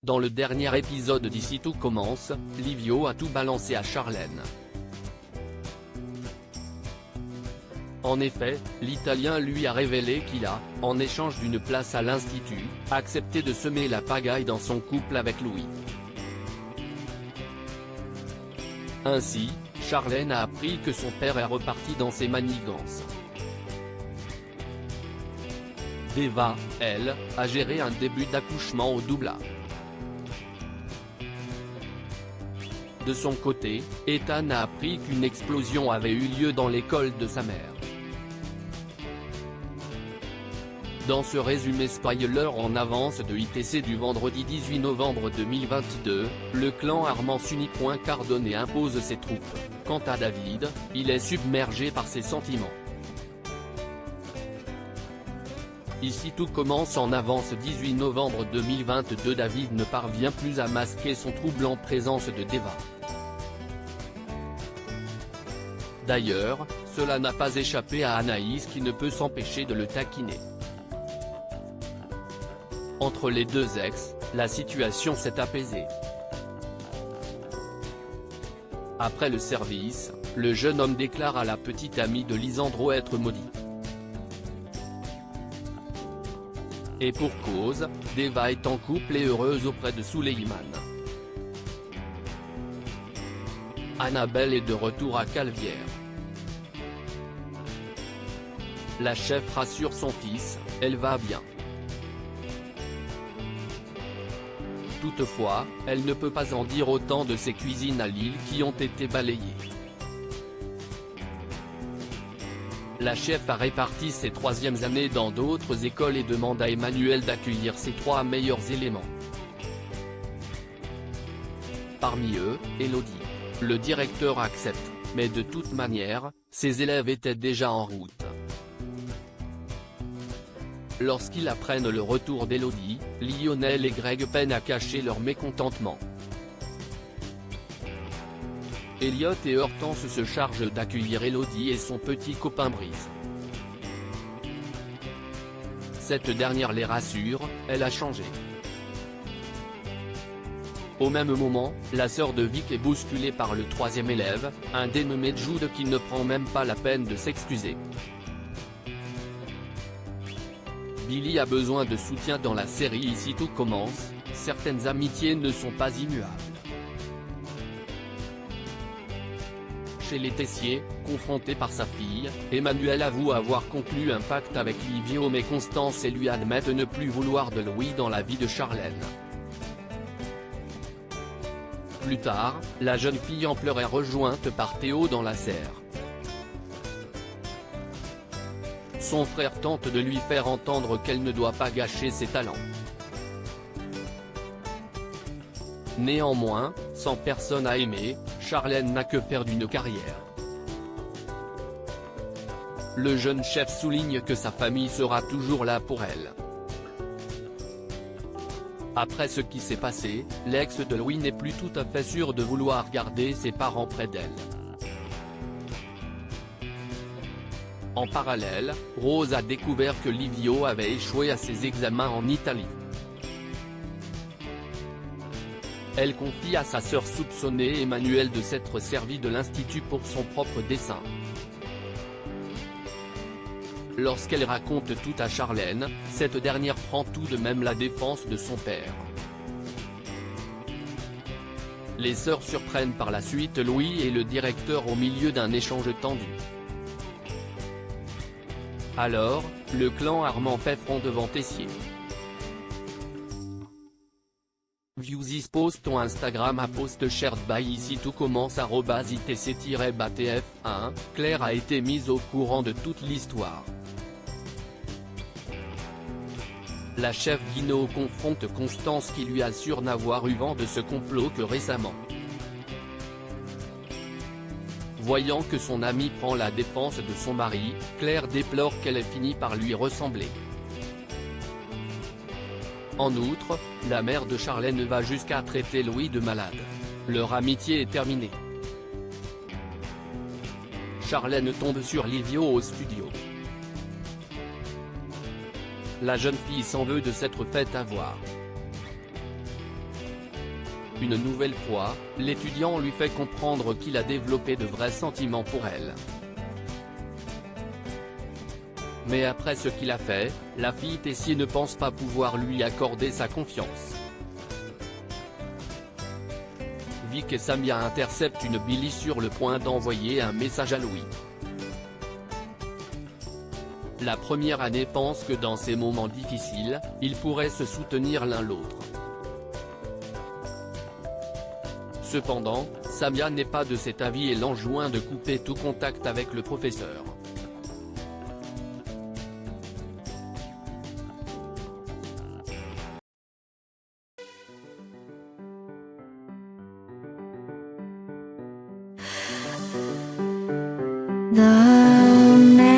Dans le dernier épisode d'Ici tout commence, Livio a tout balancé à Charlène. En effet, l'Italien lui a révélé qu'il a, en échange d'une place à l'Institut, accepté de semer la pagaille dans son couple avec Louis. Ainsi, Charlène a appris que son père est reparti dans ses manigances. Deva, elle, a géré un début d'accouchement au double. De son côté, Ethan a appris qu'une explosion avait eu lieu dans l'école de sa mère. Dans ce résumé spoiler en avance de ITC du vendredi 18 novembre 2022, le clan Armand s'unit. Cardone impose ses troupes. Quant à David, il est submergé par ses sentiments. Ici tout commence en avance 18 novembre 2022. David ne parvient plus à masquer son trouble en présence de Deva. D'ailleurs, cela n'a pas échappé à Anaïs qui ne peut s'empêcher de le taquiner. Entre les deux ex, la situation s'est apaisée. Après le service, le jeune homme déclare à la petite amie de Lisandro être maudit. Et pour cause, Deva est en couple et heureuse auprès de Souleyman. Annabelle est de retour à Calvière. La chef rassure son fils, elle va bien. Toutefois, elle ne peut pas en dire autant de ses cuisines à Lille qui ont été balayées. La chef a réparti ses troisièmes années dans d'autres écoles et demande à Emmanuel d'accueillir ses 3 meilleurs éléments. Parmi eux, Elodie. Le directeur accepte, mais de toute manière, ses élèves étaient déjà en route. Lorsqu'ils apprennent le retour d'Elodie, Lionel et Greg peinent à cacher leur mécontentement. Elliot et Hortense se chargent d'accueillir Elodie et son petit copain Brice. Cette dernière les rassure, elle a changé. Au même moment, la sœur de Vic est bousculée par le 3e élève, un dénommé Jude qui ne prend même pas la peine de s'excuser. Billy a besoin de soutien dans la série Ici tout commence, certaines amitiés ne sont pas immuables. Chez les Tessier, confronté par sa fille, Emmanuel avoue avoir conclu un pacte avec Livio mais Constance et lui admettent ne plus vouloir de Louis dans la vie de Charlène. Plus tard, la jeune fille en pleurs est rejointe par Théo dans la serre. Son frère tente de lui faire entendre qu'elle ne doit pas gâcher ses talents. Néanmoins, sans personne à aimer, Charlène n'a que faire d'une carrière. Le jeune chef souligne que sa famille sera toujours là pour elle. Après ce qui s'est passé, l'ex de Louis n'est plus tout à fait sûr de vouloir garder ses parents près d'elle. En parallèle, Rose a découvert que Livio avait échoué à ses examens en Italie. Elle confie à sa sœur soupçonnée Emmanuel de s'être servi de l'Institut pour son propre dessein. Lorsqu'elle raconte tout à Charlène, cette dernière prend tout de même la défense de son père. Les sœurs surprennent par la suite Louis et le directeur au milieu d'un échange tendu. Alors, le clan Armand fait front devant Tessier. View this post on Instagram à post shared by Ici tout commence @itc-batf1, Claire a été mise au courant de toute l'histoire. La chef Guino confronte Constance qui lui assure n'avoir eu vent de ce complot que récemment. Voyant que son amie prend la défense de son mari, Claire déplore qu'elle ait fini par lui ressembler. En outre, la mère de Charlène va jusqu'à traiter Louis de malade. Leur amitié est terminée. Charlène tombe sur Livio au studio. La jeune fille s'en veut de s'être faite avoir. Une nouvelle fois, l'étudiant lui fait comprendre qu'il a développé de vrais sentiments pour elle. Mais après ce qu'il a fait, la fille Tessier ne pense pas pouvoir lui accorder sa confiance. Vic et Samia interceptent une Billy sur le point d'envoyer un message à Louis. La première année pense que dans ces moments difficiles, ils pourraient se soutenir l'un l'autre. Cependant, Samia n'est pas de cet avis et l'enjoint de couper tout contact avec le professeur. The